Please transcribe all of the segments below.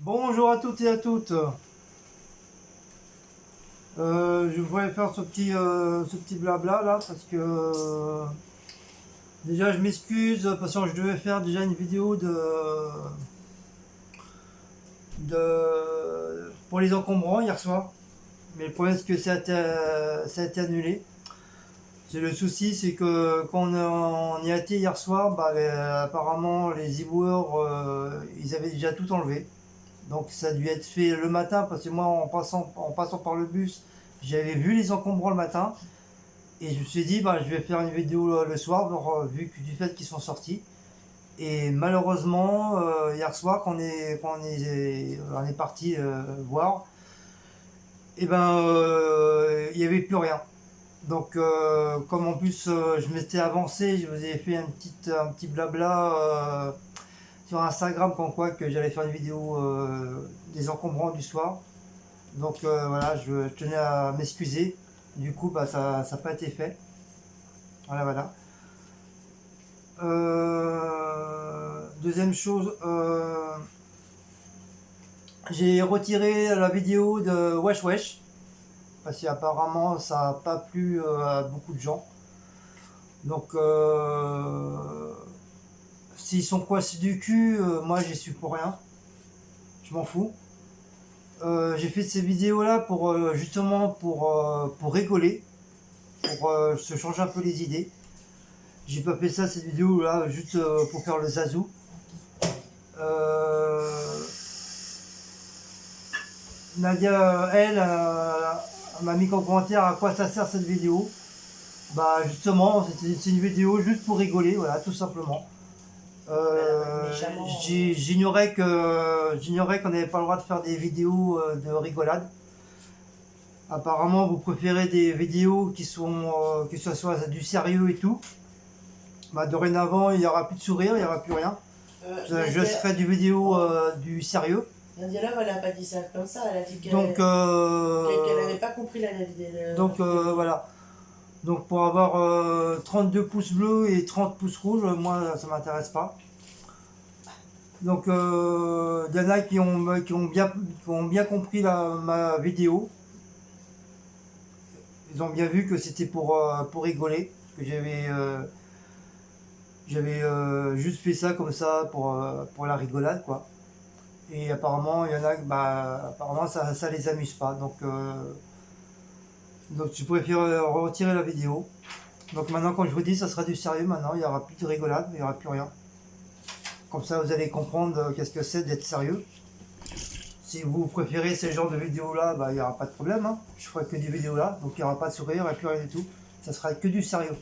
Bonjour à toutes et à toutes. Je voulais faire ce petit blabla là parce que déjà je m'excuse parce que je devais faire déjà une vidéo pour les encombrants hier soir. Mais le problème c'est que ça a été annulé. C'est le souci, c'est que quand on y a été hier soir, apparemment les éboueurs ils avaient déjà tout enlevé. Donc ça a dû être fait le matin parce que moi en passant par le bus, j'avais vu les encombrants le matin et je me suis dit je vais faire une vidéo le soir vu que du fait qu'ils sont sortis. Et malheureusement hier soir on est parti voir, et il n'y avait plus rien. Donc comme en plus je m'étais avancé, je vous ai fait un petit blabla sur Instagram comme quoi que j'allais faire une vidéo des encombrants du soir. Donc voilà, je tenais à m'excuser. Du coup, ça n'a pas été fait. Voilà, voilà. Deuxième chose, j'ai retiré la vidéo de Wesh Wesh parce qu'apparemment ça n'a pas plu à beaucoup de gens. Donc s'ils sont coincés du cul, moi j'y suis pour rien. Je m'en fous. J'ai fait ces vidéos là pour justement pour rigoler, pour se changer un peu les idées. J'ai pas fait ça cette vidéo là juste pour faire le zazou. Euh, Nadia, elle, m'a mis en commentaire à quoi ça sert cette vidéo. Bah justement, c'est une vidéo juste pour rigoler, voilà, tout simplement. J'ignorais qu'on n'avait pas le droit de faire des vidéos de rigolade. Apparemment, vous préférez des vidéos que ce soit du sérieux et tout. Dorénavant, il n'y aura plus de sourire, il n'y aura plus rien. Je ferai du vidéo du sérieux. Nadia, elle n'a pas dit ça comme ça, elle a dit qu'elle n'avait pas compris la vidéo. Donc voilà. Donc pour avoir 32 pouces bleus et 30 pouces rouges, moi ça m'intéresse pas. Donc il y en a qui ont bien compris ma vidéo. Ils ont bien vu que c'était pour rigoler, que j'avais juste fait ça comme ça pour la rigolade quoi. Et apparemment il y en a apparemment ça les amuse pas. Donc je préfère retirer la vidéo. Donc maintenant quand je vous dis ça sera du sérieux maintenant, il n'y aura plus de rigolade, il n'y aura plus rien. Comme ça vous allez comprendre qu'est-ce que c'est d'être sérieux. Si vous préférez ce genre de vidéo là, il n'y aura pas de problème. Hein. Je ferai que des vidéos là, donc il n'y aura pas de sourire et plus rien du tout. Ça sera que du sérieux.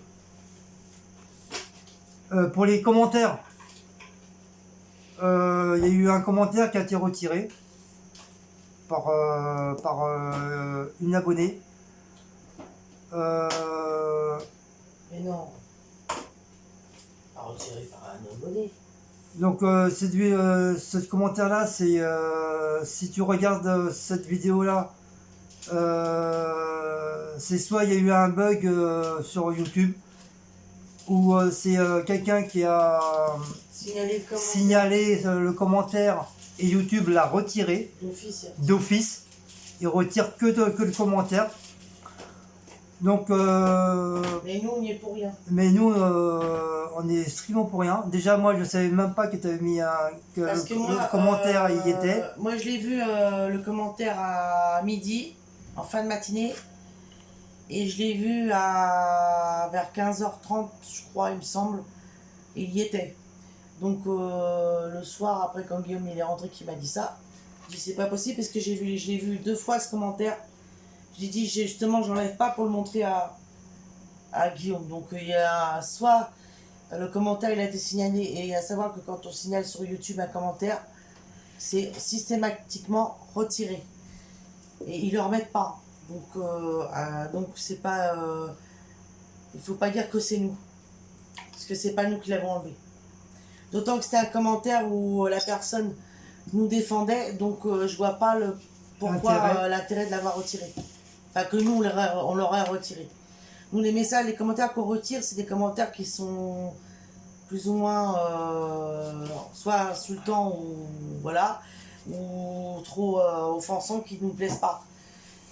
Pour les commentaires, il y a eu un commentaire qui a été retiré par une abonnée. Mais non, pas retiré par un abonné. Donc ce commentaire là, c'est si tu regardes cette vidéo là, c'est soit il y a eu un bug sur YouTube, ou c'est quelqu'un qui a signalé le commentaire et YouTube l'a retiré d'office. Il retire que le commentaire. Donc mais nous on n'y est pour rien. Mais nous on est strictement pour rien. Déjà moi je savais même pas que tu avais mis le commentaire y était. Moi je l'ai vu le commentaire à midi, en fin de matinée. Et je l'ai vu vers 15h30, je crois, il me semble. Il y était. Donc le soir, après, quand Guillaume il est rentré, qui m'a dit ça, j'ai dit c'est pas possible parce que je l'ai vu 2 fois ce commentaire. J'ai dit justement, je l'enlève pas pour le montrer à Guillaume. Donc il y a soit le commentaire il a été signalé, et à savoir que quand on signale sur YouTube un commentaire, c'est systématiquement retiré. Et ils le remettent pas. Donc c'est pas. Il faut pas dire que c'est nous. Parce que c'est pas nous qui l'avons enlevé. D'autant que c'était un commentaire où la personne nous défendait, donc je vois pas pourquoi l'intérêt de l'avoir retiré. Enfin, que nous on l'aurait retiré. Nous, les messages, les commentaires qu'on retire, c'est des commentaires qui sont plus ou moins soit insultants ou voilà. ou trop offensants qui ne nous plaisent pas.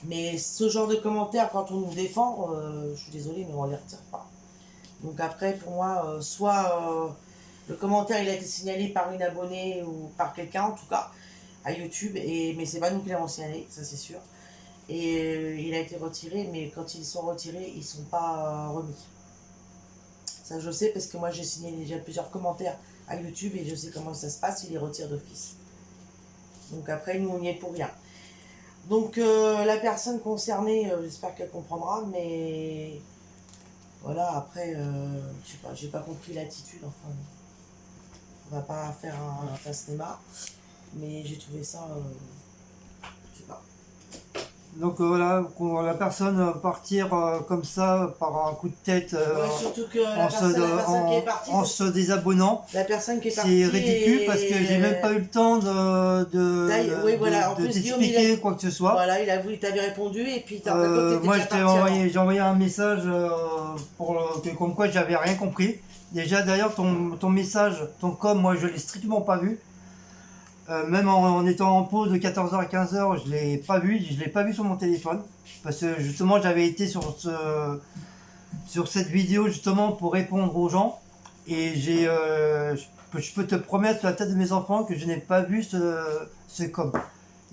Mais ce genre de commentaires, quand on nous défend, je suis désolée, mais on ne les retire pas. Donc après, pour moi, soit le commentaire il a été signalé par une abonnée ou par quelqu'un, en tout cas, à YouTube, mais c'est pas nous qui l'avons signalé, ça c'est sûr. Et il a été retiré, mais quand ils sont retirés, ils sont pas remis. Ça je sais parce que moi j'ai signé déjà plusieurs commentaires à YouTube et je sais comment ça se passe, ils les retirent d'office. Donc après, nous on n'y est pour rien. Donc la personne concernée, j'espère qu'elle comprendra, mais voilà, après, je sais pas, j'ai pas compris l'attitude, enfin, on va pas faire un cinéma, mais j'ai trouvé ça, je sais pas. Donc voilà, qu'on la personne partir comme ça, par un coup de tête, Ouais, surtout que en personne qui est partie, en se désabonnant, la personne qui est partie, c'est ridicule parce que j'ai même pas eu le temps oui, voilà. En de plus, Guillaume, t'expliquer quoi que ce soit. Voilà, il t'avait répondu et puis t'as t'étais Moi, déjà parti avant. j'ai envoyé un message comme quoi j'avais rien compris. Déjà, d'ailleurs, ton message, ton com, moi, je l'ai strictement pas vu. Même en étant en pause de 14h à 15h, je l'ai pas vu. Je l'ai pas vu sur mon téléphone. Parce que justement, j'avais été sur cette vidéo justement pour répondre aux gens. Et je peux te promettre sur la tête de mes enfants que je n'ai pas vu ce com.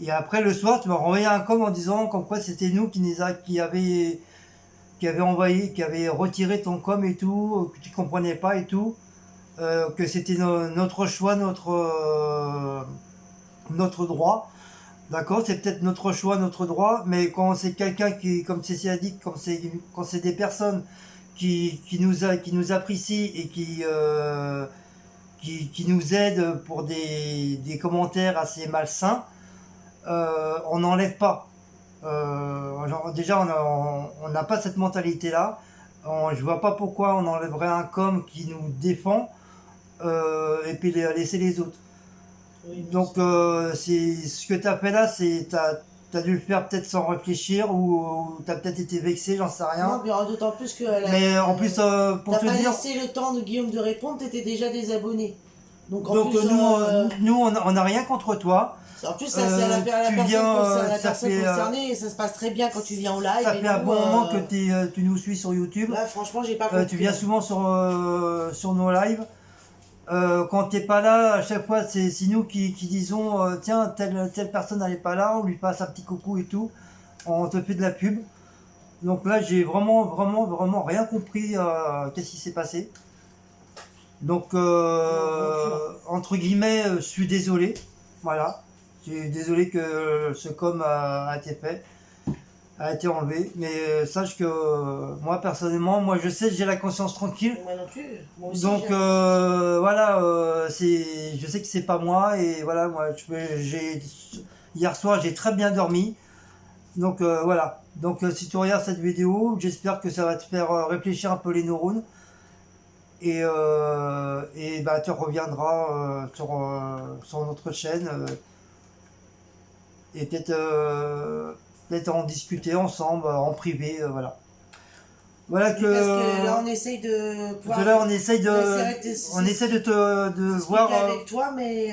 Et après le soir, tu m'as renvoyé un com en disant comme quoi c'était nous qui avait envoyé, qui avait retiré ton com et tout, que tu comprenais pas et tout, que c'était notre choix, notre droit. D'accord, c'est peut-être notre choix, notre droit, mais quand c'est quelqu'un qui, comme Cécile a dit, quand c'est des personnes qui nous apprécient et qui nous aident pour des commentaires assez malsains, on n'enlève pas. Déjà, on n'a pas cette mentalité-là. Je vois pas pourquoi on enlèverait un com qui nous défend et puis laisser les autres. Oui, Donc, c'est ce que tu as fait là, c'est t'as dû le faire peut-être sans réfléchir ou tu as peut-être été vexé, j'en sais non, rien. mais d'autant plus que Mais en plus, pour t'as te pas dire, laissé le temps de Guillaume de répondre, t'étais déjà désabonné. Donc en donc plus, nous on n'a rien contre toi. ça c'est à la Tu personne, viens, la ça personne fait, concernée et ça se passe très bien quand tu viens en live. ça Et fait un nous, bon moment que tu nous suis sur YouTube. là, franchement, j'ai pas compris. Tu viens souvent sur nos lives. Quand t'es pas là, à chaque fois, c'est nous qui disons tiens, telle personne n'est pas là, on lui passe un petit coucou et tout. On te fait de la pub. Donc là, j'ai vraiment rien compris qu'est-ce qui s'est passé. Donc, entre guillemets, je suis désolé. Voilà. Je suis désolé que ce com a été fait, a été enlevé. Mais sache que moi, personnellement, moi, je sais que j'ai la conscience tranquille. Moi non plus. Moi aussi, Donc voilà, je sais que c'est pas moi et voilà, hier soir j'ai très bien dormi. Donc voilà. Donc si tu regardes cette vidéo, j'espère que ça va te faire réfléchir un peu les neurones et bah tu reviendras sur notre chaîne et peut-être en discuter ensemble en privé, voilà. Voilà oui, parce que là, on essaye de pouvoir. Là, on essaye de discuter voir. avec toi, mais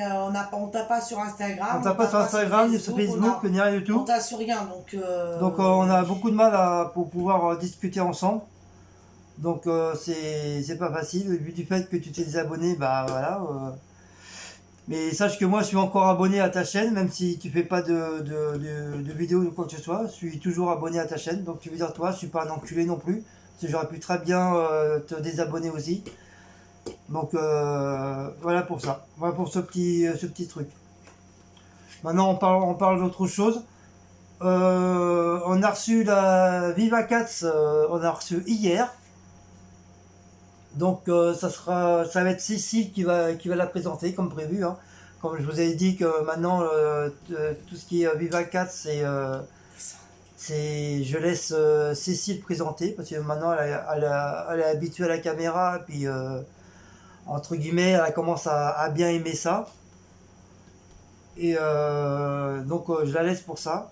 on t'a pas sur Instagram. On t'a pas sur Instagram, ni sur Facebook, ni rien du On tout. t'a sur rien, donc. Donc on a beaucoup de mal pour pouvoir discuter ensemble. Donc c'est pas facile. Vu du fait que tu t'es désabonné, bah voilà. Mais sache que moi je suis encore abonné à ta chaîne, même si tu fais pas de vidéos ou quoi que ce soit. Je suis toujours abonné à ta chaîne. Donc tu veux dire toi, je suis pas un enculé non plus. Parce que j'aurais pu très bien te désabonner aussi. Donc voilà pour ça. Voilà pour ce petit truc. Maintenant on parle d'autre chose. On a reçu la Viva Cats, on a reçu hier. Donc ça va être Cécile qui va la présenter comme prévu, hein. Comme je vous avais dit que maintenant tout ce qui est Viva Cats, je laisse Cécile présenter parce que maintenant elle est habituée à la caméra et puis entre guillemets elle commence à bien aimer ça. Et donc je la laisse pour ça.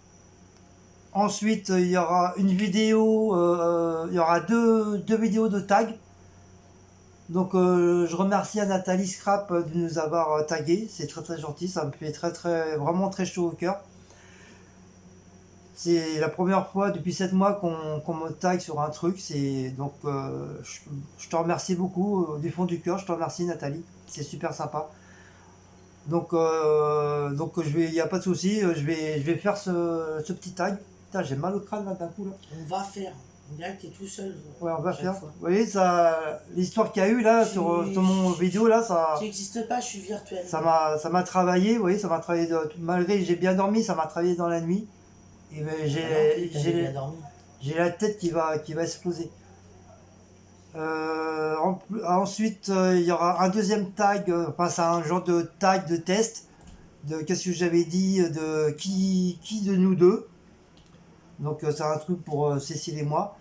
Ensuite, il y aura une vidéo, il y aura deux vidéos de tag. Donc je remercie à Nathalie Scrap de nous avoir tagué, c'est très très gentil, ça me fait vraiment très chaud au cœur. C'est la première fois depuis 7 mois qu'on me tag sur un truc, donc je te remercie beaucoup du fond du cœur, je te remercie Nathalie, c'est super sympa. Donc il n'y a pas de souci, je vais faire ce petit tag. Putain, j'ai mal au crâne là d'un coup là. On va faire. On dirait que t'es tout seul. Ouais, on va chaque faire. fois. Vous voyez, l'histoire qu'il y a eu là sur mon vidéo là, J'existe pas, je suis virtuel. ça m'a travaillé. Vous voyez, ça m'a travaillé. Malgré que j'ai bien dormi, ça m'a travaillé dans la nuit. Et ben, T'avais bien dormi. j'ai la tête qui va exploser. Ensuite, il y aura un deuxième tag. Enfin, c'est un genre de tag de test. De qu'est-ce que j'avais dit de qui de nous deux. Donc c'est un truc pour Cécile et moi.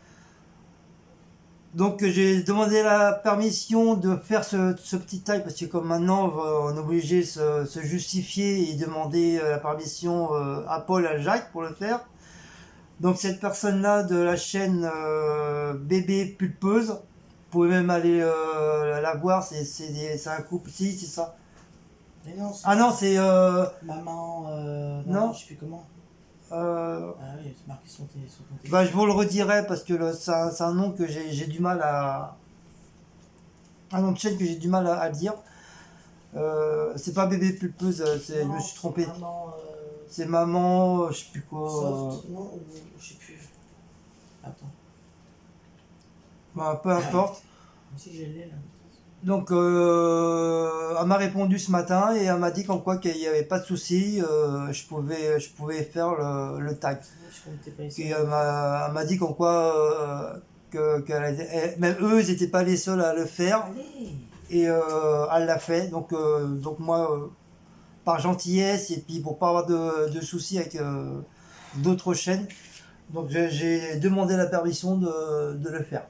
Donc j'ai demandé la permission de faire ce petit tag parce que comme maintenant on est obligé de se justifier et demander la permission à Paul, à Jacques pour le faire. Donc cette personne-là de la chaîne Bébé Pulpeuse, vous pouvez même aller la voir, c'est un couple, si c'est ça. Mais non, Ah non, c'est... Maman, non. je sais plus comment. Ah oui, c'est marqué sur ton téléphone. Bah, je vous le redirai parce que c'est un nom que j'ai du mal à... Un nom de chaîne que j'ai du mal à dire. C'est pas Bébé Pulpeuse, je me suis trompé. C'est Maman, je sais plus quoi. Soft, non, ou je sais plus. Attends. Bah, peu importe. Si j'ai l'ai là. Donc, elle m'a répondu ce matin et elle m'a dit qu'en quoi qu'il n'y avait pas de souci, je pouvais faire le tag. Et elle m'a dit qu'en quoi même eux, ils n'étaient pas les seuls à le faire. Allez. Et elle l'a fait. Donc moi, par gentillesse et puis pour pas avoir de soucis avec d'autres chaînes, donc j'ai demandé la permission de le faire.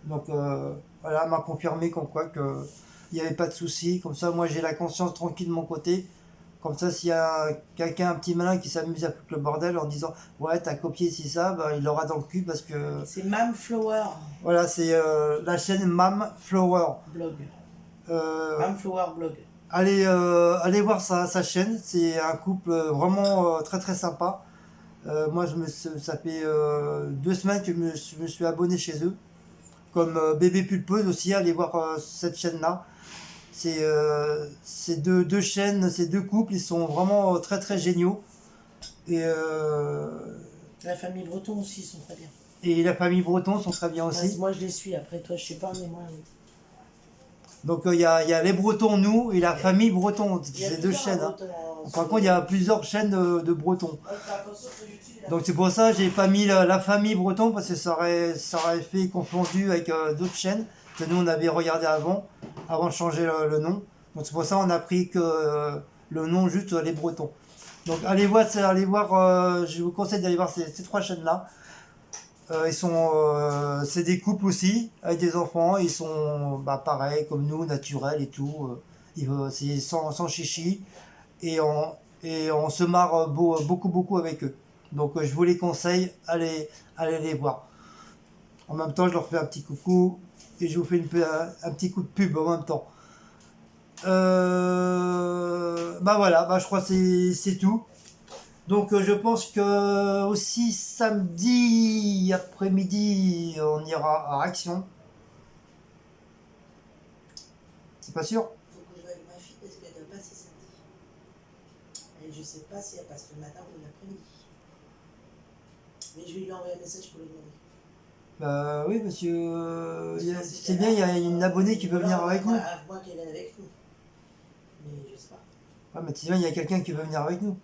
Donc voilà, elle m'a confirmé qu'en quoi que il n'y avait pas de souci. Comme ça, moi j'ai la conscience tranquille de mon côté. Comme ça, s'il y a quelqu'un, un petit malin qui s'amuse à foutre le bordel en disant ouais, t'as copié si ça, ben, il l'aura dans le cul parce que. C'est Mam Flower. Voilà, c'est la chaîne Mam Flower. Blog. Mam Flower Blog. Allez voir sa chaîne, c'est un couple vraiment très très sympa. Moi, ça fait 2 semaines que je me suis abonné chez eux. Comme Bébé Pulpeuse aussi, allez voir cette chaîne-là. C'est deux chaînes, ces deux couples, ils sont vraiment très très géniaux. Et la famille Breton aussi, ils sont très bien. Et la famille Breton sont très bien aussi. Moi je les suis, après toi je sais pas, mais moi oui. Donc il y a les Bretons, nous, et la famille Breton, c'est 2 chaînes. Hein. Par contre, il y a plusieurs chaînes de Bretons. Donc c'est pour ça que j'ai pas mis la famille Breton, parce que ça aurait fait confondu avec d'autres chaînes que nous on avait regardé avant de changer le nom. Donc c'est pour ça qu'on a pris que le nom juste les Bretons. Donc allez voir, je vous conseille d'aller voir ces 3 chaînes-là. C'est des couples aussi, avec des enfants, ils sont pareil comme nous, naturels et tout. C'est sans chichi, et on se marre beaucoup avec eux. Donc je vous les conseille, allez les voir. En même temps, je leur fais un petit coucou, et je vous fais un petit coup de pub en même temps. Voilà, je crois que c'est tout. Donc je pense que aussi samedi après-midi, on ira à Action. C'est pas sûr? Faut que je voie avec ma fille parce qu'elle doit passer samedi. Et je sais pas si elle passe le matin ou l'après-midi. Mais je vais lui envoyer un message pour lui demander. Oui, parce que c'est bien, il y a une abonnée qui veut venir avec nous. Moi qu'elle vienne avec nous. Mais je sais pas. Ouais, mais sinon, il y a quelqu'un qui veut venir avec nous.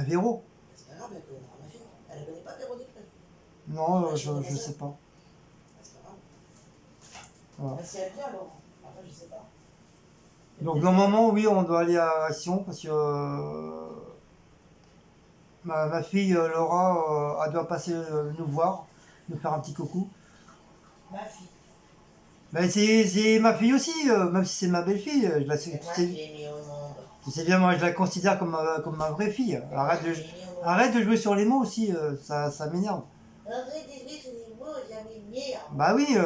Véro. C'est pas grave, elle connaîtra ma fille. Elle ne connaît pas Véro Desprez. Non, je sais pas. C'est pas grave. Voilà. Si elle vient, alors. Après, je sais pas. Donc normalement, oui, on doit aller à Action parce que ma fille Laura, elle doit passer nous voir, nous faire un petit coucou. Ma fille. C'est ma fille aussi, même si c'est ma belle-fille. Tu sais bien, moi je la considère comme ma vraie fille. Arrête de jouer sur les mots aussi, ça m'énerve. Arrête de jouer sur les mots, ça m'énerve. Bah oui,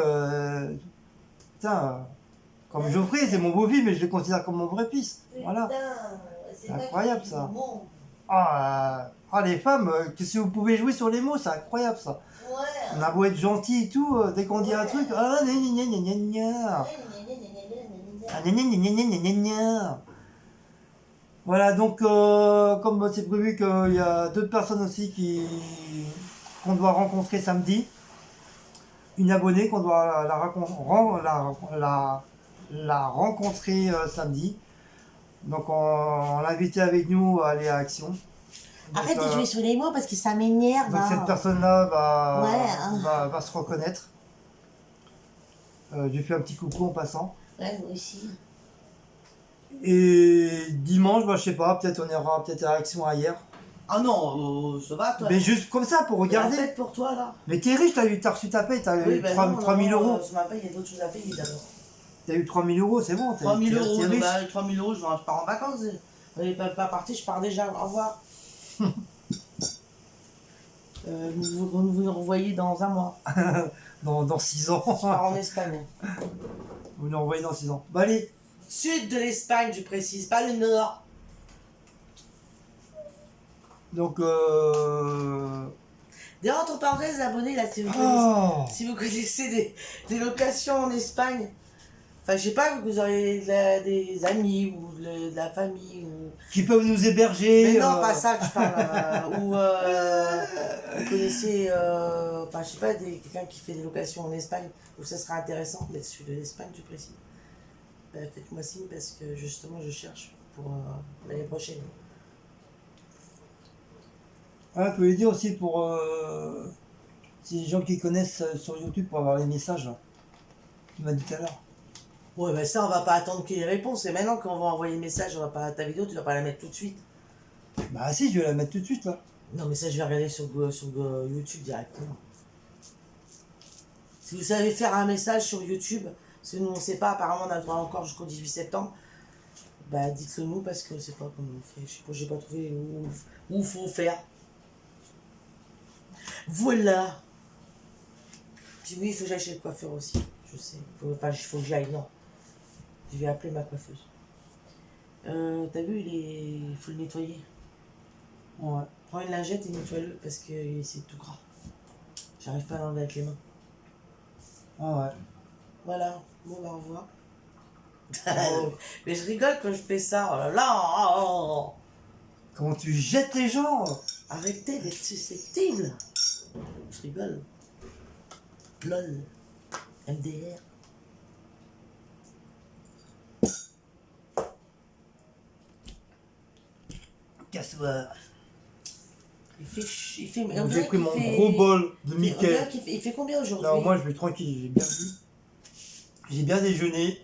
Putain, comme Geoffrey, c'est mon beau-fils, mais je le considère comme mon vrai fils. Voilà. C'est C'est incroyable, toi qui ça. dis le mot. Les femmes, qu'est-ce que vous pouvez jouer sur les mots, c'est incroyable ça. Ouais. On a beau être gentil et tout, dès qu'on dit un truc, ah, gna gna gna gna gna. Ah, gna gna gna gna gna gna gna. Voilà, donc comme c'est prévu qu'il y a d'autres personnes aussi qu'on doit rencontrer samedi, une abonnée qu'on doit la rencontrer samedi. Donc on l'a invité avec nous à aller à Action. Donc, Arrête de jouer sur les mots parce que ça m'énerve. donc hein. cette personne-là Ouais, hein. va se reconnaître. Je lui fais un petit coucou en passant. Ouais, moi aussi. Et dimanche, je sais pas, peut-être on ira peut-être à Action ailleurs. Ah non, ça va toi. Mais juste comme ça, pour regarder. Fête pour toi là. Mais t'es riche, t'as reçu ta paye, t'as eu 3 000 euros. Ce matin, il y a d'autres choses à payer d'abord. T'as eu 3 000 euros, c'est bon. 3 000 euros, t'es riche. bah, 3 000 euros, je pars en vacances. On n'est pas parti, je pars déjà. Au revoir. Vous nous revoyez dans un mois. Dans 6 ans. Je pars en Espagne. Vous nous envoyez dans 6 ans. Bah allez. Sud de l'Espagne, je précise, pas le nord. Donc D'ailleurs, entre parenthèses, abonnés, là, si vous connaissez des locations en Espagne, enfin, je sais pas, vous aurez des amis ou de la famille ou... qui peuvent nous héberger. Mais non, pas ça que je parle. Ou vous connaissez, enfin, je sais pas, quelqu'un qui fait des locations en Espagne, où ça serait intéressant d'être sud de l'Espagne, je précise. Faites-moi signe parce que justement, je cherche pour l'année prochaine. Ah, tu peux lui dire aussi pour si les gens qui connaissent sur YouTube pour avoir les messages. Là. Tu m'as dit tout à l'heure. Ouais, ben ça, on va pas attendre qu'il y ait les réponses. C'est maintenant qu'on va envoyer le message, on va pas, ta vidéo, tu vas pas la mettre tout de suite. Bah si, je vais la mettre tout de suite là. Non, mais ça, je vais regarder sur YouTube directement. Si vous savez faire un message sur YouTube, parce que nous, on sait pas, apparemment, on a le droit encore jusqu'au 18 septembre, bah dites-le nous parce que c'est pas comment on fait. Je sais pas, j'ai pas trouvé où faut faire. Voilà. Puis oui, il faut que j'aille chez le coiffeur aussi. Je sais. Il faut que j'aille, non. Je vais appeler ma coiffeuse. T'as vu, il faut le nettoyer. Ouais. Prends une lingette et nettoie-le parce que c'est tout gras. J'arrive pas à l'enlever avec les mains. Ah ouais. Voilà. Bon, bah, au revoir. Oh. Mais je rigole quand je fais ça. Oh là là. Oh. Comment tu jettes les gens? Arrêtez d'être susceptible. Je rigole. LOL. MDR. Casse-toi. Il fait Donc, j'ai pris mon gros bol de Mickey. Il fait combien aujourd'hui? Alors moi je vais tranquille, j'ai bien vu. J'ai bien déjeuné.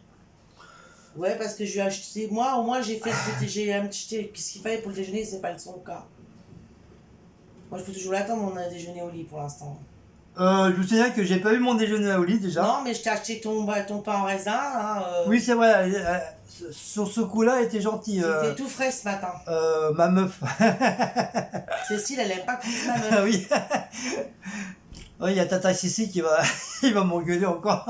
Ouais, parce que je lui ai acheté. Moi, au moins, j'ai acheté ce qu'il fallait pour le déjeuner, c'est pas son cas. Moi, je peux toujours l'attendre, mon déjeuner au lit pour l'instant. Je vous souviens que j'ai pas eu mon déjeuner au lit déjà. Non, mais je t'ai acheté ton pain en raisin. Hein, Oui, c'est vrai. Sur ce coup-là, elle était gentille. C'était tout frais ce matin. Ma meuf. Cécile, elle aime pas que ma meuf. Ah oui. Oui, il y a Tata Sissi qui va, il va m'engueuler encore.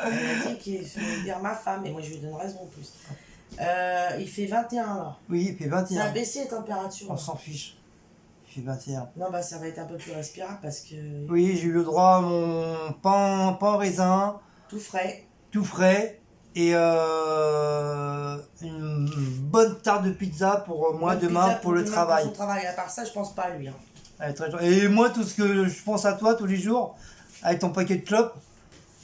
Elle a dit qu'il fallait dire ma femme, et moi je lui donne raison en plus. Il fait 21 là. Oui, il fait Ça a 21. baissé les températures. On s'en fiche. Il fait 21. Non, bah ça va être un peu plus respirable parce que. Oui, j'ai eu le droit à mon pain en raisin, Tout frais. tout frais, et une bonne tarte de pizza pour moi Bonne demain pizza pour le demain travail. Pour son travail. À part ça, je pense pas à lui. Hein. Elle est très gentille. Et moi, tout ce que je pense à toi tous les jours, avec ton paquet de clopes,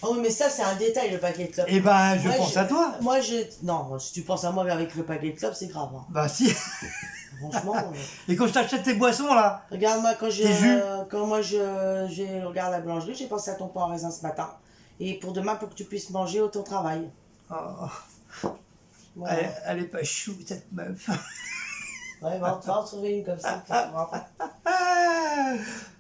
Oh oui, mais ça, c'est un détail, le paquet de clopes. et ben je Moi, pense à toi. Moi, non, si tu penses à moi avec le paquet de clopes, c'est grave. Hein. Bah si. Franchement. Et quand je t'achète tes boissons là, Regarde-moi, Tes jus. quand moi je regarde la boulangerie, j'ai pensé à ton pain en raisin ce matin. Et pour demain, pour que tu puisses manger au ton travail. oh, Voilà. elle est pas chou cette meuf. Ouais, bah, on va en trouver une comme ça. tu vois.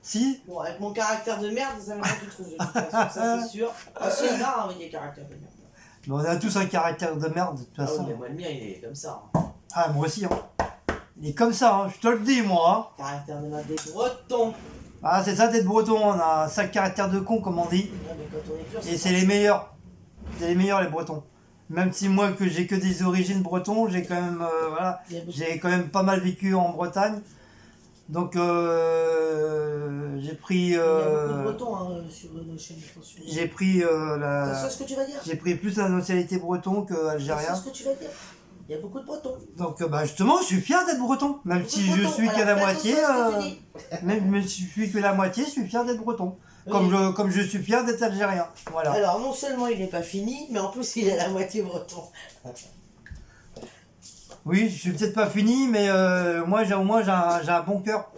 Si. Bon, avec mon caractère de merde, ça va pas tu trouves de toute façon, ça c'est sûr. Ah si, il y en a, oui, des caractères de merde. Mais on a tous un caractère de merde de toute Ah oui, façon. mais moi, le mien, il est comme ça. Hein. Ah, moi aussi, hein. Il est comme ça, hein. Je te le dis, moi. Hein. Caractère de merde des Bretons. Ah, c'est ça d'être breton. On a un sale caractère de con, comme on dit. Ouais, mais quand on est pur, Et c'est les meilleurs. c'est les meilleurs les Bretons. Même si moi que j'ai que des origines bretonnes, j'ai quand même voilà, Il y a beaucoup- j'ai quand même pas mal vécu en Bretagne. Donc j'ai pris il y a beaucoup de Bretons hein, sur nos chaînes, attention. j'ai pris Attention à ce que tu vas dire. j'ai pris plus la nationalité breton que Attention algérien. à ce que tu vas dire. Il y a beaucoup de Bretons. Donc bah justement, je suis fier d'être breton, même Beaucoup si de je Bretons. suis que Alors, la fais moitié. attention à ce que tu dis. Même si je suis que la moitié, je suis fier d'être breton. Oui. Comme je suis fier d'être algérien. Voilà. Alors, non seulement il n'est pas fini, mais en plus il est à la moitié breton. Oui, je suis peut-être pas fini, mais moi au moins j'ai un bon cœur.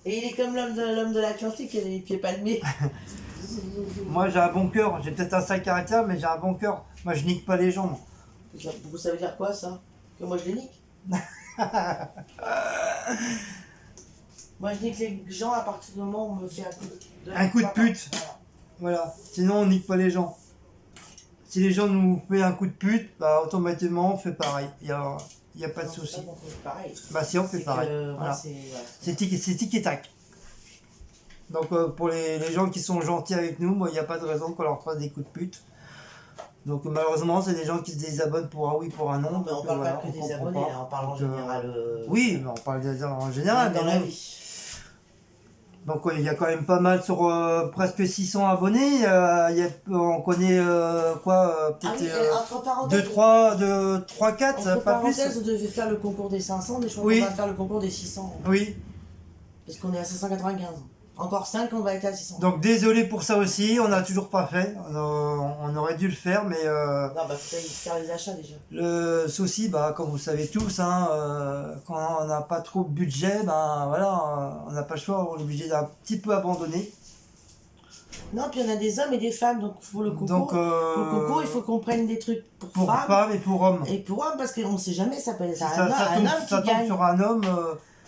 Et il est comme l'homme de l'Atlantique, il a les pieds palmés. Moi j'ai un bon cœur. J'ai peut-être un sale caractère, mais j'ai un bon cœur. Moi je nique pas les gens. Moi. Ça veut dire quoi ça? Que moi je les nique? Moi je nique les gens à partir du moment où on me fait Un coup de pute. Voilà. Sinon on nique pas les gens. Si les gens nous font un coup de pute, bah automatiquement on fait pareil. Il y a pas de Non, souci. c'est pas qu'on fait pareil. Bah si on fait C'est pareil. que, moi, Voilà. voilà. C'est tic et tac. Donc pour les gens qui sont gentils avec nous, moi il n'y a pas de raison qu'on leur fasse des coups de pute. Donc malheureusement c'est des gens qui se désabonnent pour un oui, pour un non. Non, mais on Donc, parle voilà, pas que on des comprend abonnés, pas. là, on parle en Donc, général. Oui, mais on parle des gens en général. dans mais la bon. vie. Donc il y a quand même pas mal sur presque 600 abonnés. On connaît Ah peut-être oui, entre parenthèses. 2, 3, 4, Entre pas plus. parenthèses, on devait faire le concours des 500, mais je crois Oui. qu'on va faire le concours des 600. Oui, Parce qu'on est à 595. Encore 5, on va être à 600. donc désolé pour ça aussi, on n'a toujours pas fait. On aurait dû le faire, mais Non, bah faut faire les achats déjà. le souci, bah, comme vous le savez tous, hein, quand on n'a pas trop de budget, ben voilà, on n'a pas le choix, on est obligé d'un petit peu abandonner. Non, puis on a des hommes et des femmes, donc pour le concours, Donc pour le concours, il faut qu'on prenne des trucs pour, pour femmes femmes et pour hommes. et pour hommes, parce qu'on ne sait jamais, ça peut être Si un homme ça qui tombe gagne. sur un homme,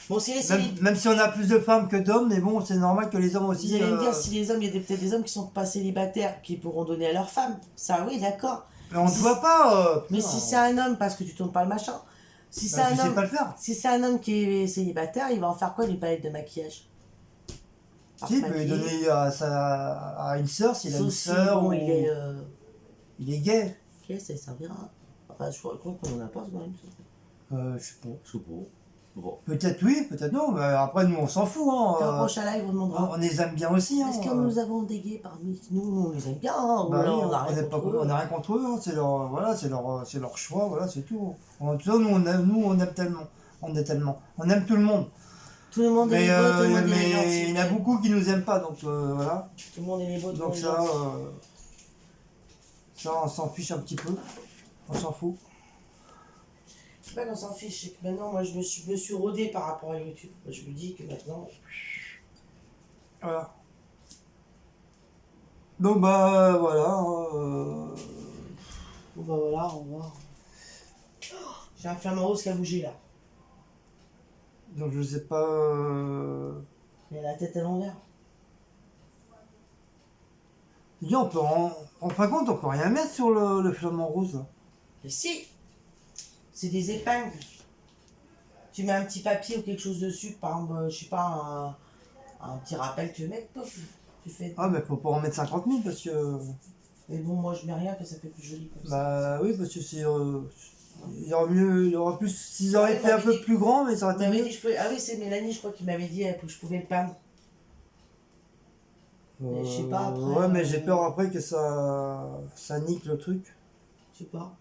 Bon, si les même si on a plus de femmes que d'hommes, mais bon, c'est normal que les hommes aussi. vous allez me dire, si les hommes, il y a peut-être des hommes qui sont pas célibataires qui pourront donner à leurs femmes. Ça, oui, d'accord. Mais on ne si- voit pas. Mais putain, si c'est un homme, parce que tu tournes pas le machin, si c'est bah, un tu sais homme, pas le faire. si c'est un homme qui est célibataire, il va en faire quoi les palettes de maquillage? Si, il peut lui donner à une sœur s'il a une Sauf si, sœur bon, ou il est gay. Ok, ça servira. Enfin, je crois qu'on en a pas, quand même. Je sais pas. Je sais pas. Bon. Peut-être oui, peut-être non, mais après nous on s'en fout. Hein, T'as un prochain live, on demandera. on les aime bien aussi. Hein, Est-ce que nous avons des gays parmi nous? On les aime bien, hein. bah Là, oui, on a rien n'est pas- contre eux. on a rien contre eux, hein, c'est leur, voilà, c'est leur choix, voilà, c'est tout. En tout cas, nous on aime tellement, on aime tout le monde. Tout le monde Mais est beau, tout le monde est mais gentil. il y en a beaucoup qui nous aiment pas, donc voilà. Tout le monde est beau, tout le Donc monde est ça, gentil. ça on s'en fiche un petit peu, on s'en fout. C'est pas qu'on s'en fiche, c'est que maintenant, moi, je me suis rodé par rapport à YouTube. Moi, je me dis que maintenant, Voilà. Donc bah voilà. bon bah voilà, on va. J'ai un flamant rose qui a bougé là. Donc je sais pas. Il a la tête à l'envers. Dis, on peut en fin de compte, on peut rien mettre sur le flamant rose. Là. Et si, c'est des épingles. Tu mets un petit papier ou quelque chose dessus, par exemple, je sais pas, un petit rappel, tu veux mettre, pouf, tu fais. Ah mais faut pas en mettre 50 000 parce que. Mais bon, moi je mets rien, que ça fait plus joli comme ça. Bah oui, parce que c'est. Il y aura mieux, il y aura plus. S'ils auraient Ouais, fait un m'avait peu dit- plus grand, mais ça aurait On été m'avait mieux. dit que je pouvais. Ah oui, c'est Mélanie, je crois, qui m'avait dit que je pouvais le peindre. Mais je sais pas, après, Ouais, mais j'ai peur après que ça nique le truc. Je sais pas.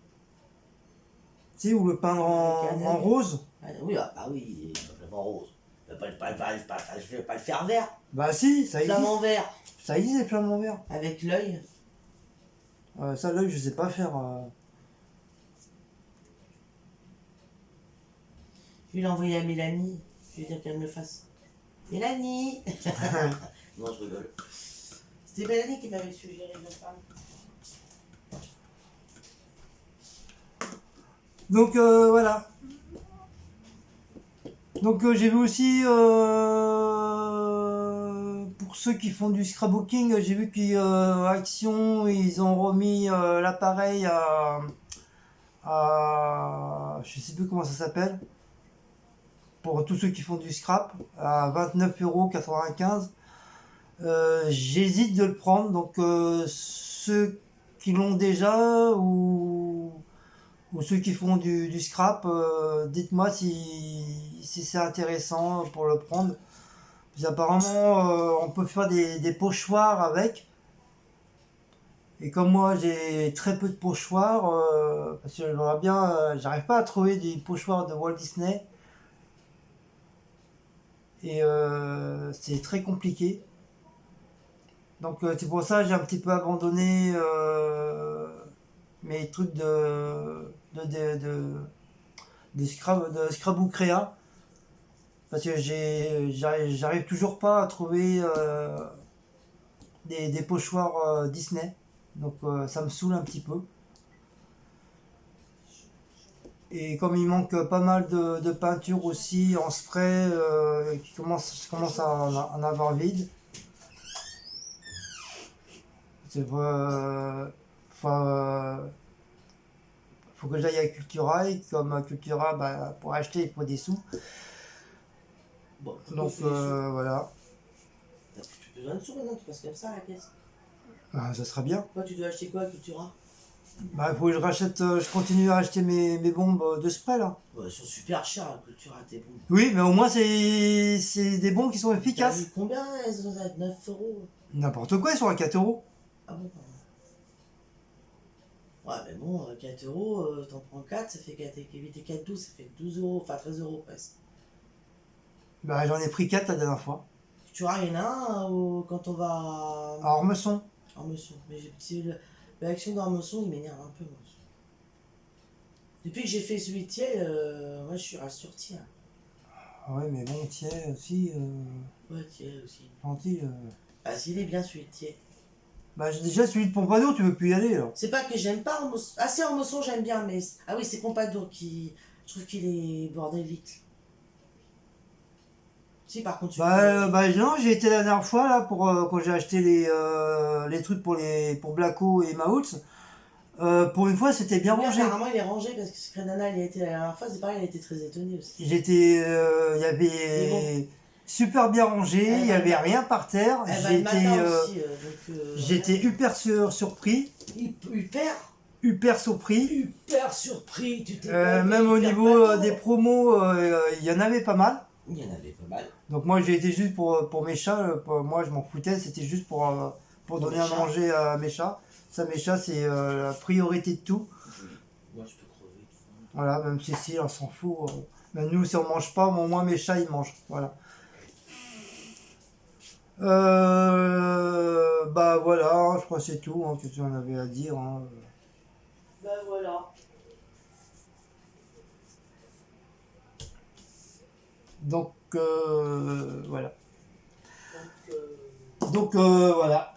Si, ou le peindre Avec un en œil. rose. Ah, oui, bah oui, il est complètement rose. Je vais pas le faire vert. Bah si, ça existe. Flamant vert, Ça existe les flamants verts. avec l'œil. Ça, l'œil, je sais pas faire. Je vais l'envoyer à Mélanie. Je vais dire qu'elle me le fasse. Mélanie Non, je rigole. C'était Mélanie qui m'avait suggéré de le faire. Donc voilà. Donc j'ai vu aussi pour ceux qui font du scrapbooking, j'ai vu qu'Action ils ont remis l'appareil à je sais plus comment ça s'appelle pour tous ceux qui font du scrap à 29,95 €. J'hésite de le prendre, donc ceux qui l'ont déjà ou ceux qui font du scrap, dites-moi si c'est intéressant pour le prendre. Puis apparemment, on peut faire des pochoirs avec. Et comme moi, j'ai très peu de pochoirs, parce que j'aimerais bien, j'arrive pas à trouver des pochoirs de Walt Disney. Et c'est très compliqué. Donc c'est pour ça que j'ai un petit peu abandonné mes trucs de Scrabble Créa. Parce que j'arrive toujours pas à trouver des pochoirs Disney. Donc ça me saoule un petit peu. Et comme il manque pas mal de peinture aussi en spray, qui commence à en avoir vide. C'est faut que j'aille à Cultura et comme à Cultura, bah, pour acheter il faut des sous. Bon, Donc voilà. T'as plus besoin de sous maintenant, tu passes comme ça à la caisse. Ah, ça sera bien. Toi, tu dois acheter quoi à Cultura? Bah, il faut que je continue à acheter mes bombes de spray là. Ouais, elles sont super chères à Cultura, tes bombes. Oui, mais au moins c'est des bombes qui sont T'as efficaces. vu combien elles sont à 9 euros? N'importe quoi, ils sont à 4 euros. Ah bon, pardon. Ouais, mais bon, 4 euros, t'en prends 4, ça fait 4, 12, ça fait 12 euros, enfin 13 euros presque. Bah, j'en ai pris 4 la dernière fois. Cultura, il y en a un quand on va À Ormesson. Ormesson. Mais l'action d'Ormesson, il m'énerve un peu, moi. Depuis que j'ai fait celui de Thiel, moi je suis rassurti. Hein. Ah ouais, mais bon, tiens, aussi, Ouais, Thiel aussi. gentil. Ah, s'il est bien celui de Thiel. Bah, déjà, celui de Pompadour, tu veux plus y aller là. C'est pas que j'aime pas Ormesson. Ah, c'est Ormesson, j'aime bien, mais. Ah oui, c'est Pompadour qui. Je trouve qu'il est bordélique. Si, par contre, Bah non, j'ai été la dernière fois là pour quand j'ai acheté les trucs pour Blacko et Maouts. Pour une fois, c'était bien Oui, rangé. apparemment, il est rangé parce que Secret Nana, il a été la dernière fois, c'est pareil, elle a été très étonnée aussi. Il y avait super bien rangé, il y avait rien par terre. Elle va le matin aussi, J'étais hyper surpris, hyper surpris. surpris, tu t'es Même au niveau des promos, il y en avait pas mal. Il y en avait pas mal. Donc moi j'ai été juste pour mes chats, moi je m'en foutais, c'était juste pour donner à manger à mes chats. Ça, mes chats, c'est la priorité de tout. Moi je peux crever de faim. Voilà, même Cécile, on s'en fout. Même nous, si on mange pas, au moins mes chats, ils mangent. Voilà. Bah voilà, je crois que c'est tout. Hein, qu'est-ce qu'on avait à dire. Hein. Ben voilà. Donc voilà. Donc, Donc voilà.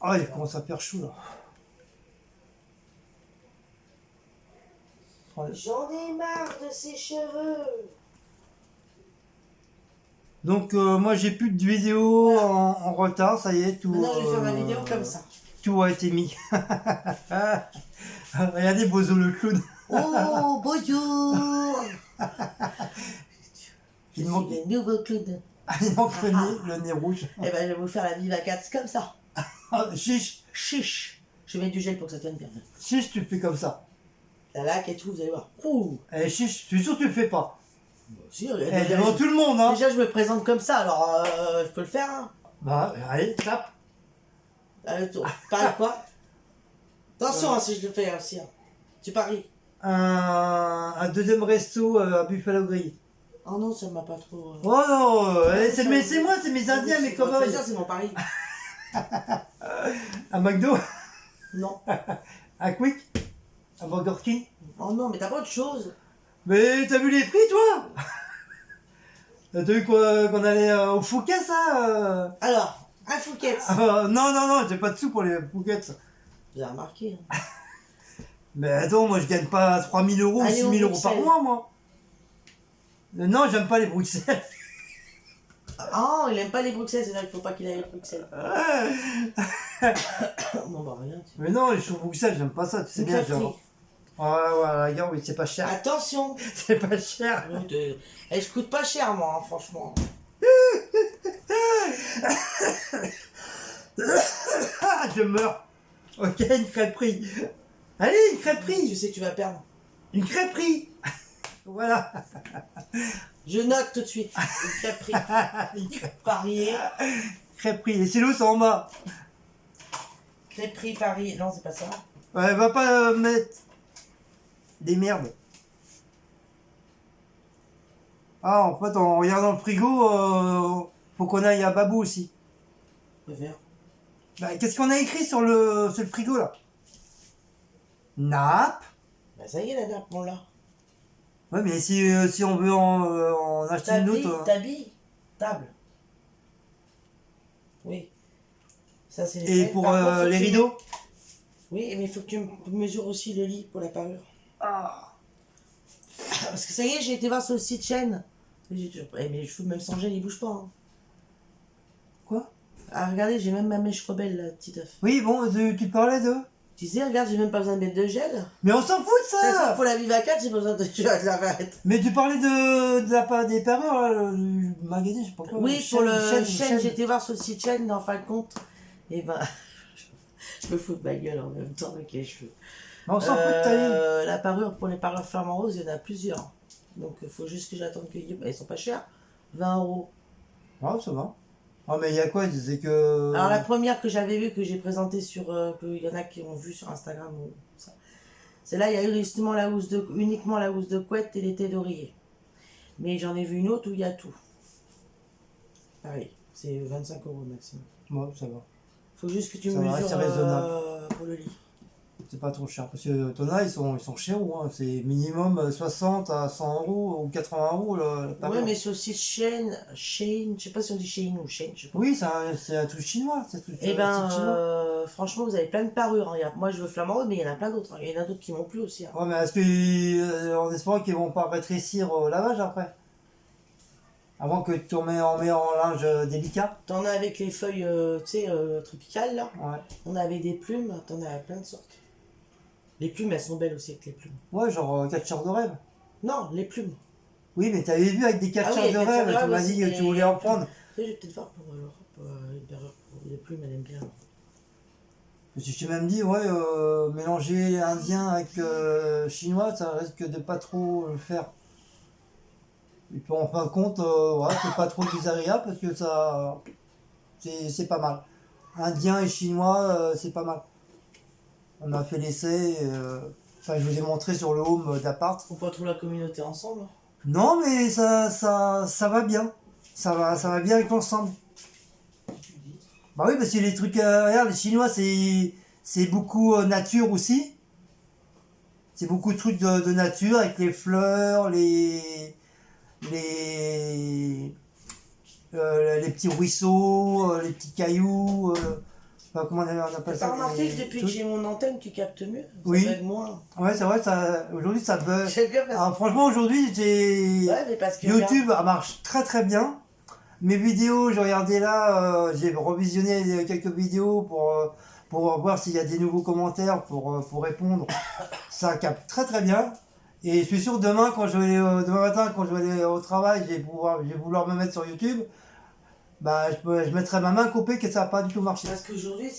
Ah, il commence à faire chaud là. j'en ai marre de ses cheveux. Donc moi j'ai plus de vidéos en retard, ça y est, tout. Maintenant je vais faire ma vidéo comme ça. Tout a été mis. Regardez Bozo le clown. Oh, bonjour. Je Il suis manque, le nouveau clown. il manque le nez rouge. Eh ben je vais vous faire la Viva Cats comme ça. Ah, chiche, Chiche. Je vais mettre du gel pour que ça tienne bien. chiche, tu fais comme ça. La laque et tout, vous allez voir. Ouh. Eh, chiche, je suis sûr que tu le fais pas. Si, Eh, déjà, devant tout le monde, hein. déjà, je me présente comme ça, alors je peux le faire. Hein. Bah, allez, tape. Allez, pareil quoi. Attention hein, si je le fais aussi. Hein. Tu paries. Un deuxième resto à Buffalo Grill. Oh non, ça m'a pas trop. Oh non, c'est moi, c'est mes Indiens, mes commode. C'est mon pari. À McDo, Non. à Quick, à Burger King. Oh non, mais t'as pas autre chose. Mais t'as vu les prix, toi? T'as vu quoi, qu'on allait au Fouquet, ça Alors, un Fouquet. Non, j'ai pas de sous pour les Fouquets. Vous avez remarqué. Hein. Mais attends, moi je gagne pas 3000 euros ou Allez, 6000 au euros par Bruxelles. mois, moi. Non, j'aime pas les Bruxelles. Ah, il aime pas les Bruxelles, c'est là qu'il faut pas qu'il aille à Bruxelles. Bon bah rien. Mais non, les choux Bruxelles, j'aime pas ça, tu sais bien, genre. Voilà, regarde, oui, c'est pas cher. Attention. C'est pas cher. Et je coûte pas cher moi, hein, franchement. Ah, je meurs. Ok, une crêperie. Allez, une Tu crêperie. sais que tu vas perdre. Une crêperie. Voilà. Je note tout de suite. Une crêperie. Une Parier. crêperie. Les silos sont en bas. Crêperie, Paris. Non, c'est pas ça. Ouais, va pas mettre des merdes. Ah, en fait, en regardant le frigo, faut qu'on aille à Babou aussi. Vert. Bah, qu'est-ce qu'on a écrit sur le frigo là? Nappe. Bah, ça y est, la nappe, on l'a. Ouais, mais si on veut en acheter une autre. Table. Oui. Ça, c'est les Et fenêtres. pour Par contre, faut les que tu- rideaux? Oui, mais il faut que tu mesures aussi le lit pour la parure. Ah. Parce que ça y est, j'ai été voir sur le site chaîne. Mais je fous même sans gel, il bouge pas. Hein. Quoi? Ah, regardez, j'ai même ma mèche rebelle, la petite œuf. Oui, bon, tu parlais de. Tu sais, regarde, j'ai même pas besoin de mettre de gel. Mais on s'en fout de Ça, ça! pour la Vivacat, j'ai pas besoin de gel à la arrête. Mais tu parlais des parures, là, du magasin, je sais pas quoi. Oui, pour le chaîne, chaîne. j'ai été voir sur le site chaîne, en fin de compte. Et ben, je me fous de ma gueule en même temps avec les cheveux. Mais on s'en fout de ta vie. La parure, pour les parures flamants roses, il y en a plusieurs. Donc, il faut juste que j'attende que. Ils sont pas chers. 20 €. Ah, ça va. Ah, mais il y a quoi? C'est que. Alors la première que j'avais vue, que j'ai présentée sur, qu'il y en a qui ont vu sur Instagram ou ça. C'est là, il y a eu justement uniquement la housse de couette et l'été d'oreiller. Mais j'en ai vu une autre où il y a tout. Pareil, c'est 25 € maximum. Bon, ça va. Faut juste que tu Ça va, mesures c'est raisonnable. pour le lit. C'est pas trop cher. Parce que Tona, ils sont chers, hein. C'est minimum 60 à 100 € ou 80 € la parure. Ouais, mais sur le site Shein, je sais pas si on dit Shein ou Shein, je sais pas. Oui, c'est un truc chinois. Eh ben, franchement, vous avez plein de parures. Hein. Moi, je veux flamant rose, mais il y en a plein d'autres. Hein. Il y en a d'autres qui m'ont plu aussi. Hein. Ouais, mais est-ce que, en espérant qu'ils vont pas rétrécir au lavage après? Avant que tu en mets en linge délicat? T'en as avec les feuilles, tu sais, tropicales, là. Ouais. On avait des plumes, t'en as plein de sortes. Les plumes, elles sont belles aussi avec les plumes. Ouais, genre catcheur de rêve. Non, les plumes. Oui, mais t'avais vu avec des catcheurs avec de catcheur rêve, de tu rêve m'as aussi, dit que tu voulais en prendre. Je vais peut-être voir pour l'Europe, une période pour les plumes, elle aime bien. Parce que je t'ai même dit, ouais, mélanger indien avec chinois, ça risque de pas trop le faire. Et puis en fin de compte, ouais, c'est pas trop désagréable parce que ça, c'est pas mal. Indien et chinois, c'est pas mal. On a fait l'essai, enfin je vous ai montré sur le home d'appart. Faut pas trop la communauté ensemble. Non, mais ça va bien. Ça va bien avec l'ensemble. Bah oui, parce que les trucs, regarde, les Chinois, c'est beaucoup nature aussi. C'est beaucoup de trucs de nature avec les fleurs, les petits ruisseaux, les petits cailloux. Enfin, comment on appelle T'as ça? pas remarqué que des depuis que trucs. j'ai mon antenne, tu captes mieux? Oui. Ça bug moins. Ouais, c'est vrai, aujourd'hui ça bug. J'aime bien parce Alors, franchement, aujourd'hui, Ouais, mais parce que. YouTube marche très très bien. Mes vidéos, j'ai regardé là, j'ai revisionné quelques vidéos pour voir s'il y a des nouveaux commentaires pour répondre. Ça capte très très bien. Et je suis sûr demain, demain matin, quand je vais aller au travail, je vais vouloir me mettre sur YouTube. Bah, je mettrai ma main coupée que ça n'a pas du tout marché. Parce qu'aujourd'hui, il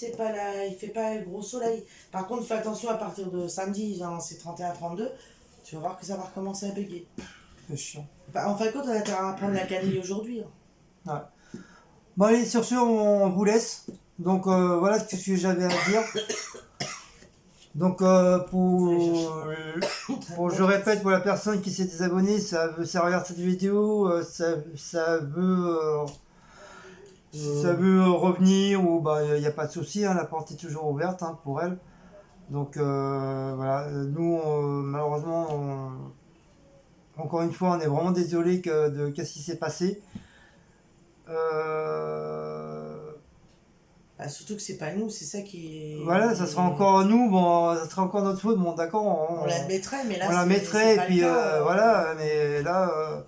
fait pas gros soleil. Par contre, fais attention à partir de samedi, genre c'est 31-32, tu vas voir que ça va recommencer à bugger. C'est chiant. Enfin, en fin de compte, on a intérêt à prendre la canille aujourd'hui. Hein. Ouais. Bon allez, sur ce, on vous laisse. Donc voilà ce que j'avais à dire. Donc je répète pour la personne qui s'est désabonnée, ça regarde cette vidéo, ça veut revenir ou bah il n'y a pas de souci, hein, la porte est toujours ouverte hein, pour elle. Donc voilà, nous malheureusement encore une fois on est vraiment désolé de qu'est-ce qui s'est passé. Bah, surtout que c'est pas nous, c'est ça qui est. Voilà, ça sera encore nous, bon, ça sera encore notre faute, bon d'accord. On l'admettrait, mais là, on la c'est mettrait, et pas puis le cas, voilà, mais là,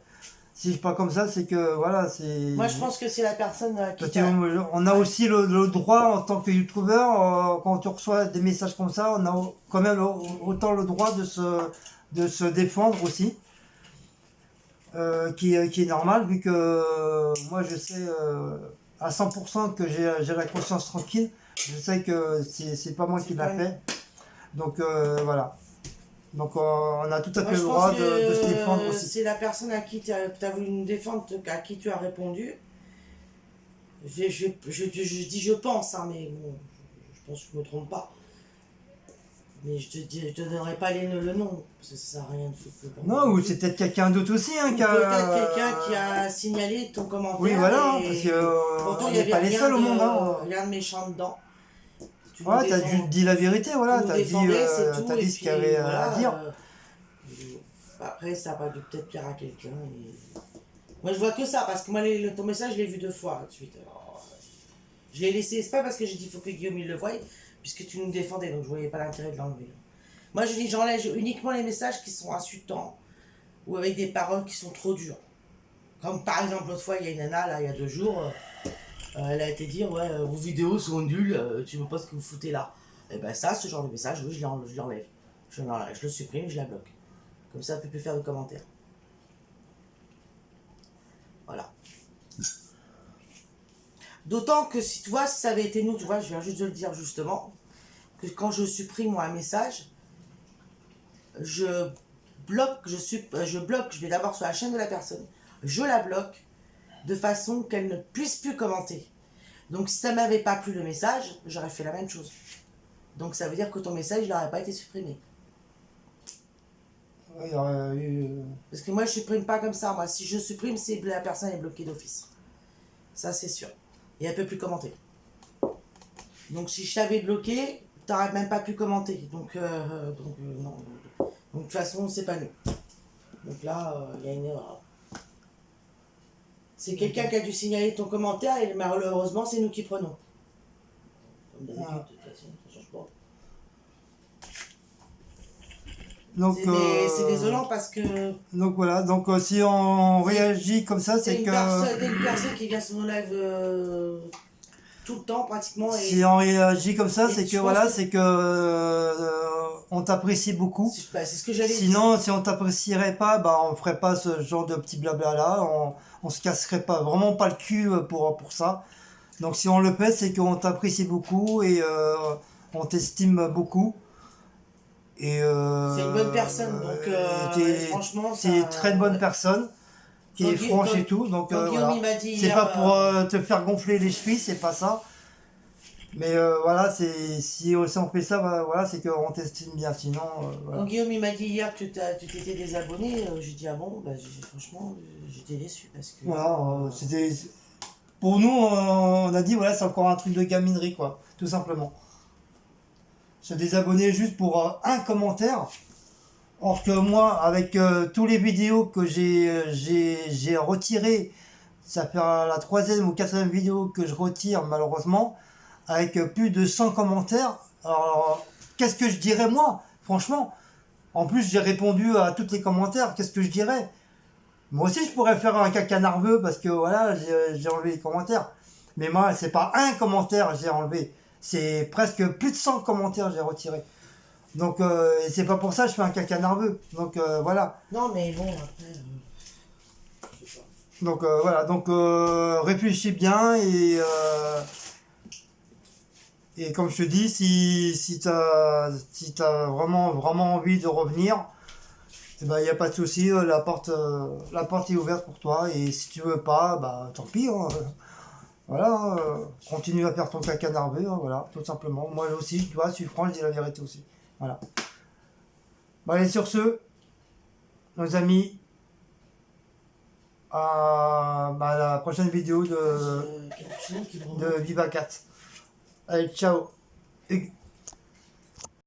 si je parle comme ça, c'est que voilà, c'est. Moi, je pense que c'est la personne qui Parce on a aussi le droit en tant que youtubeur, quand tu reçois des messages comme ça, on a quand même autant le droit de se défendre aussi. Qui est normal, vu que moi je sais à 100% que j'ai la conscience tranquille. Je sais que c'est pas moi qui l'a pas- fait. Donc voilà. Donc on a tout à Moi, fait je le pense droit que de se défendre aussi. c'est la personne à qui tu as voulu nous défendre, à qui tu as répondu. Je dis je pense, hein, mais bon, je pense que je me trompe pas. Mais je te donnerai pas le nom, parce que ça sert à rien de foutre. Non, ou c'est peut-être quelqu'un d'autre aussi hein, Ou qui a... peut-être quelqu'un qui a signalé ton commentaire. Oui, voilà, et parce que pourtant, on il y n'est pas avait les seuls au monde. Hein. rien de méchant dedans. Tu nous Ouais, t'as défends- juste dit la vérité, voilà. tu nous T'as dit, défendais, c'est tout, t'as et dit ce puis, qu'il y avait voilà, à dire. Après, ça n'a pas dû peut-être plaire à quelqu'un. Moi, je vois que ça, parce que moi, ton message, je l'ai vu 2 fois tout de suite. Alors, je l'ai laissé, c'est pas parce que j'ai dit il faut que Guillaume il le voie, puisque tu nous défendais, donc je voyais pas l'intérêt de l'enlever. Moi, je dis j'enlève uniquement les messages qui sont insultants ou avec des paroles qui sont trop dures. Comme par exemple, l'autre fois, il y a une nana, là, il y a 2 jours, elle a été dire ouais, vos vidéos sont nulles, tu vois pas ce que vous foutez là. Et ben, ça, ce genre de message, oui, je l'enlève. Je le supprime, je la bloque. Comme ça, elle peut plus faire de commentaires. Voilà. D'autant que si tu vois, si ça avait été nous, tu vois, je viens juste de le dire justement, que quand je supprime moi un message, je bloque, je vais d'abord sur la chaîne de la personne, je la bloque de façon qu'elle ne puisse plus commenter. Donc si ça m'avait pas plu le message, j'aurais fait la même chose. Donc ça veut dire que ton message il n'aurait pas été supprimé. Ouais, il y aurait eu... Parce que moi je supprime pas comme ça, moi si je supprime, c'est la personne est bloquée d'office. Ça c'est sûr. Et elle peut plus commenter. Donc si je t'avais bloqué, t'aurais même pas pu commenter. Donc non. Donc de toute façon, c'est pas nous. Donc là, il y a une erreur. C'est quelqu'un qui a dû signaler ton commentaire et malheureusement, c'est nous qui prenons. Comme d'habitude, de toute façon, ça change pas. Donc, C'est désolant parce que donc voilà, donc si on réagit comme ça, c'est que... t'es une personne qui vient sur nos lives tout le temps pratiquement. Et Si on réagit comme ça, et c'est je que pense voilà, que- c'est que on t'apprécie beaucoup. c'est ce que j'allais dire. Sinon, si on t'apprécierait pas, bah on ferait pas ce genre de petit blabla là. On se casserait pas, vraiment pas le cul pour ça. Donc si on le fait, c'est qu'on t'apprécie beaucoup et on t'estime beaucoup. Et C'est une bonne personne, donc franchement, c'est ça- une très bonne personne qui Quand est Guy- franche quand- et tout. Donc quand Guillaume voilà. il m'a dit C'est hier, pas pour te faire gonfler les chevilles, c'est pas ça. Mais voilà, c'est si on fait ça, bah, voilà, c'est qu'on t'estime bien. Sinon, voilà. Quand Guillaume il m'a dit hier que tu t'étais désabonné, j'ai dit ah bon, bah, franchement j'étais déçu parce que Voilà, c'était pour nous, on a dit voilà, c'est encore un truc de gaminerie quoi, tout simplement. Se désabonner juste pour un commentaire. Or que moi, avec tous les vidéos que j'ai retirées, ça fait la 3e ou 4e vidéo que je retire malheureusement, avec plus de 100 commentaires. Alors, qu'est-ce que je dirais moi, franchement? En plus, j'ai répondu à tous les commentaires. Qu'est-ce que je dirais? Moi aussi, je pourrais faire un caca nerveux parce que voilà, j'ai enlevé les commentaires. Mais moi, c'est pas un commentaire que j'ai enlevé. C'est presque plus de 100 commentaires que j'ai retirés. Donc, et c'est pas pour ça que je fais un caca nerveux. Donc, voilà. non mais bon après je sais pas. Donc, voilà. Donc, réfléchis bien et comme je te dis, si t'as vraiment envie de revenir, il n'y a pas de souci, la porte est ouverte pour toi. Et si tu veux pas, bah tant pis. Hein, voilà, continue à faire ton caca nerveux, hein, voilà, tout simplement. Moi aussi, tu vois, je suis franc, je dis la vérité aussi. Voilà. Bon, allez, sur ce, nos amis, à la prochaine vidéo Cappuccino qui me remonte. de Viva 4. Allez, ciao. Et